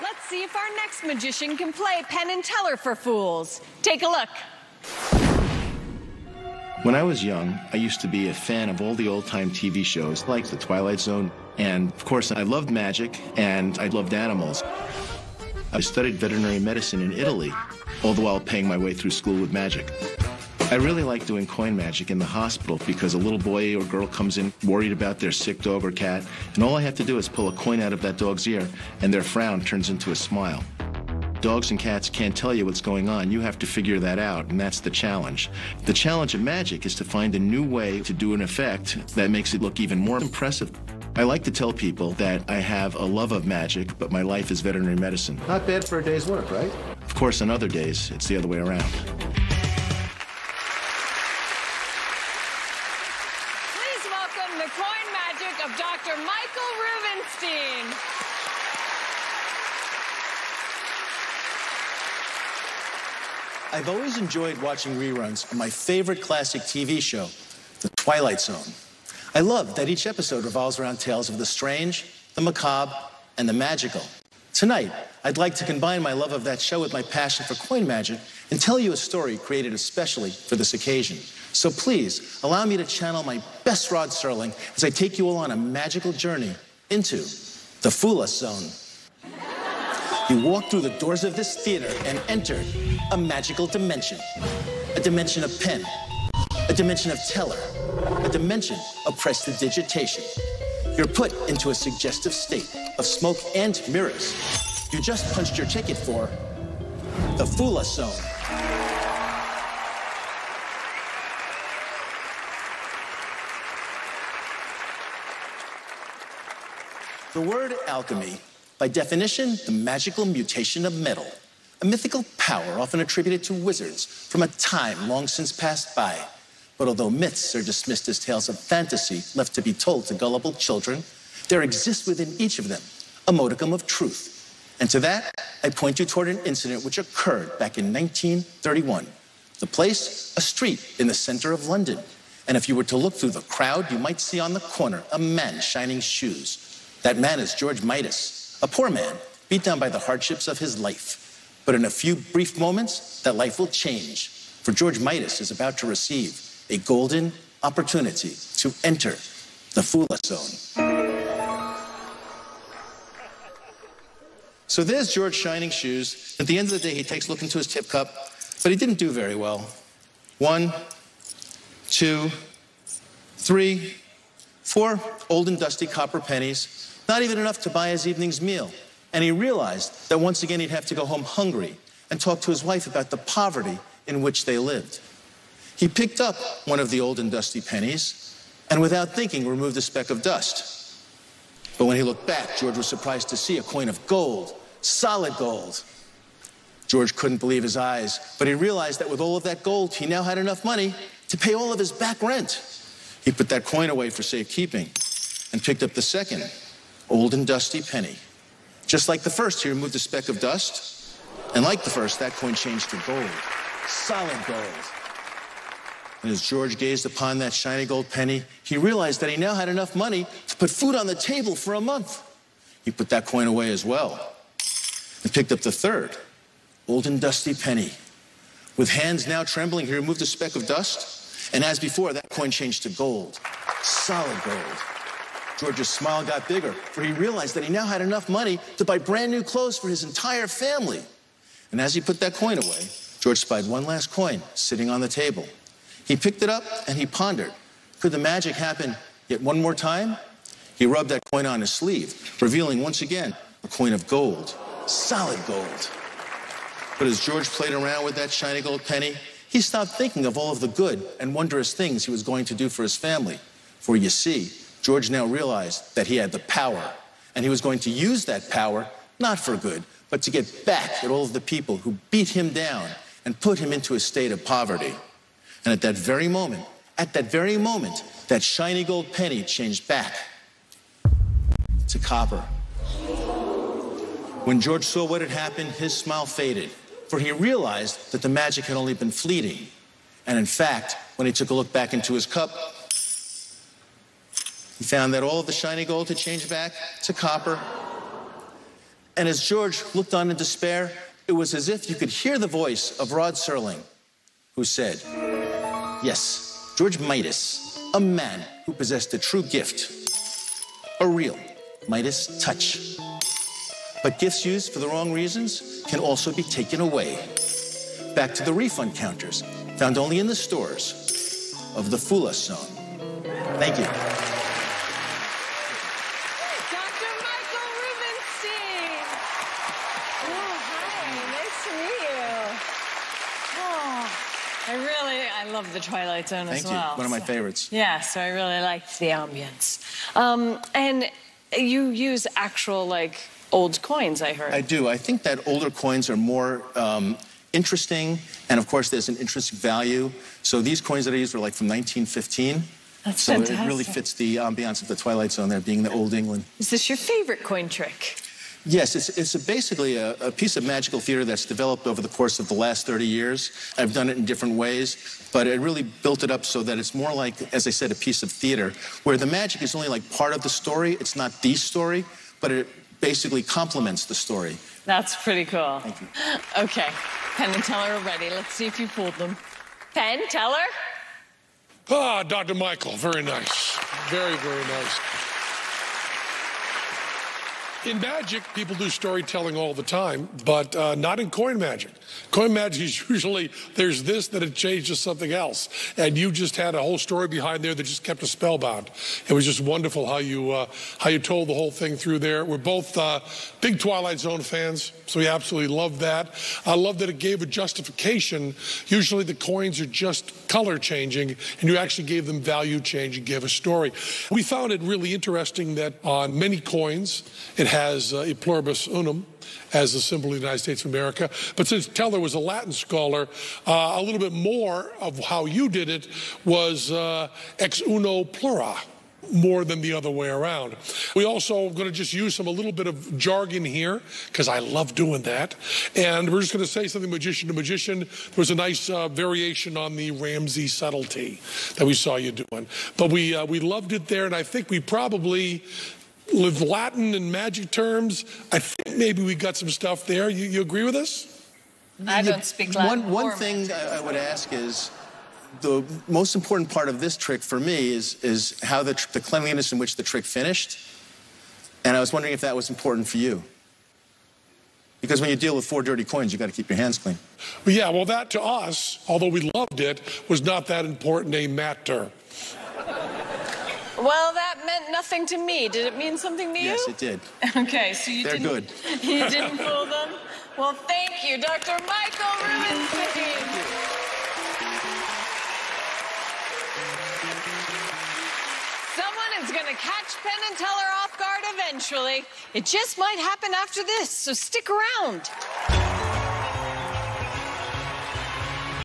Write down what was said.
Let's see if our next magician can play Penn and Teller for fools. Take a look. When I was young, I used to be a fan of all the old-time TV shows like The Twilight Zone. And, of course, I loved magic and I loved animals. I studied veterinary medicine in Italy, all the while paying my way through school with magic. I really like doing coin magic in the hospital because a little boy or girl comes in worried about their sick dog or cat, and all I have to do is pull a coin out of that dog's ear, and their frown turns into a smile. Dogs and cats can't tell you what's going on. You have to figure that out, and that's the challenge. The challenge of magic is to find a new way to do an effect that makes it look even more impressive. I like to tell people that I have a love of magic, but my life is veterinary medicine. Not bad for a day's work, right? Of course, on other days, it's the other way around. Please welcome the coin magic of Dr. Michael Rubinstein. I've always enjoyed watching reruns of my favorite classic TV show, The Twilight Zone. I love that each episode revolves around tales of the strange, the macabre, and the magical. Tonight, I'd like to combine my love of that show with my passion for coin magic and tell you a story created especially for this occasion. So please, allow me to channel my best Rod Serling as I take you all on a magical journey into the Fool Us Zone. You walk through the doors of this theater and enter a magical dimension. A dimension of Penn, a dimension of Teller, a dimension of prestidigitation. You're put into a suggestive state of smoke and mirrors. You just punched your ticket for the Fool Us Zone. The word alchemy, by definition, the magical mutation of metal, a mythical power often attributed to wizards from a time long since passed by. But although myths are dismissed as tales of fantasy left to be told to gullible children, there exists within each of them a modicum of truth. And to that, I point you toward an incident which occurred back in 1931. The place, a street in the center of London. And if you were to look through the crowd, you might see on the corner a man shining shoes. That man is George Midas, a poor man, beat down by the hardships of his life. But in a few brief moments, that life will change. For George Midas is about to receive a golden opportunity to enter the Fool Us Zone. So there's George shining shoes. At the end of the day, he takes a look into his tip cup, but he didn't do very well. 1, 2, 3, 4 old and dusty copper pennies. Not even enough to buy his evening's meal. And he realized that once again he'd have to go home hungry and talk to his wife about the poverty in which they lived. He picked up one of the old and dusty pennies and without thinking removed a speck of dust. But when he looked back, George was surprised to see a coin of gold, solid gold. George couldn't believe his eyes, but he realized that with all of that gold, he now had enough money to pay all of his back rent. He put that coin away for safekeeping and picked up the second old and dusty penny. Just like the first, he removed a speck of dust, and like the first, that coin changed to gold, solid gold. And as George gazed upon that shiny gold penny, he realized that he now had enough money to put food on the table for a month. He put that coin away as well and picked up the third old and dusty penny. With hands now trembling, he removed a speck of dust, and as before, that coin changed to gold, solid gold. George's smile got bigger, for he realized that he now had enough money to buy brand new clothes for his entire family. And as he put that coin away, George spied one last coin sitting on the table. He picked it up and he pondered, could the magic happen yet one more time? He rubbed that coin on his sleeve, revealing once again a coin of gold, solid gold. But as George played around with that shiny gold penny, he stopped thinking of all of the good and wondrous things he was going to do for his family. For you see, George now realized that he had the power, and he was going to use that power, not for good, but to get back at all of the people who beat him down and put him into a state of poverty. And at that very moment, that shiny gold penny changed back to copper. When George saw what had happened, his smile faded, for he realized that the magic had only been fleeting. And in fact, when he took a look back into his cup, he found that all of the shiny gold had changed back to copper, And as George looked on in despair, it was as if you could hear the voice of Rod Serling, who said, yes, George Midas, a man who possessed a true gift, a real Midas touch. But gifts used for the wrong reasons can also be taken away. Back to the refund counters, found only in the stores of the Fool Us Zone. Thank you. Dr. Michael Rubinstein. Oh, hi. Nice to meet you. Oh, I love the Twilight Zone as well. Thank you. One of my favorites. Yeah, so I really liked the ambience. And you use actual, like, old coins, I heard. I do. I think that older coins are more interesting, and of course there's an intrinsic value. So these coins that I used were like from 1915. That's so fantastic. It really fits the ambiance of the Twilight Zone there, being the old England. Is this your favorite coin trick? Yes, it's basically a piece of magical theater that's developed over the course of the last 30 years. I've done it in different ways, but it really built it up so that it's more like, as I said, a piece of theater, where the magic is only like part of the story. It's not the story, but it basically complements the story. That's pretty cool. Thank you. Okay, Penn and Teller are ready. Let's see if you fooled them. Penn, Teller? Ah, Dr. Michael, very nice. Very, very nice. In magic, people do storytelling all the time, but not in coin magic. Coin magic is usually, there's this, that it changes something else. And you just had a whole story behind there that just kept us spellbound. It was just wonderful how you told the whole thing through there. We're both big Twilight Zone fans, so we absolutely love that. I love that it gave a justification. Usually the coins are just color changing, and you actually gave them value change and gave a story. We found it really interesting that on many coins, it has e pluribus unum as the symbol of the United States of America. But since Teller was a Latin scholar, a little bit more of how you did it was ex uno plura, more than the other way around. We also are going to just use a little bit of jargon here, because I love doing that. And we're just going to say something magician to magician. There was a nice variation on the Ramsey subtlety that we saw you doing. But we loved it there, and I think we probably, with Latin and magic terms, I think maybe we got some stuff there. You agree with us? I don't speak Latin. One thing I would ask is, the most important part of this trick for me is how the cleanliness in which the trick finished. And I was wondering if that was important for you. Because when you deal with 4 dirty coins, you got to keep your hands clean. Well, yeah, well, that to us, although we loved it, was not that important a matter. Well, that meant nothing to me. Did it mean something to you? Yes, it did. Okay, so you They're good. You didn't fool them? Well, thank you, Dr. Michael Rubinstein. Someone is going to catch Penn and Teller off guard eventually. It just might happen after this, so stick around.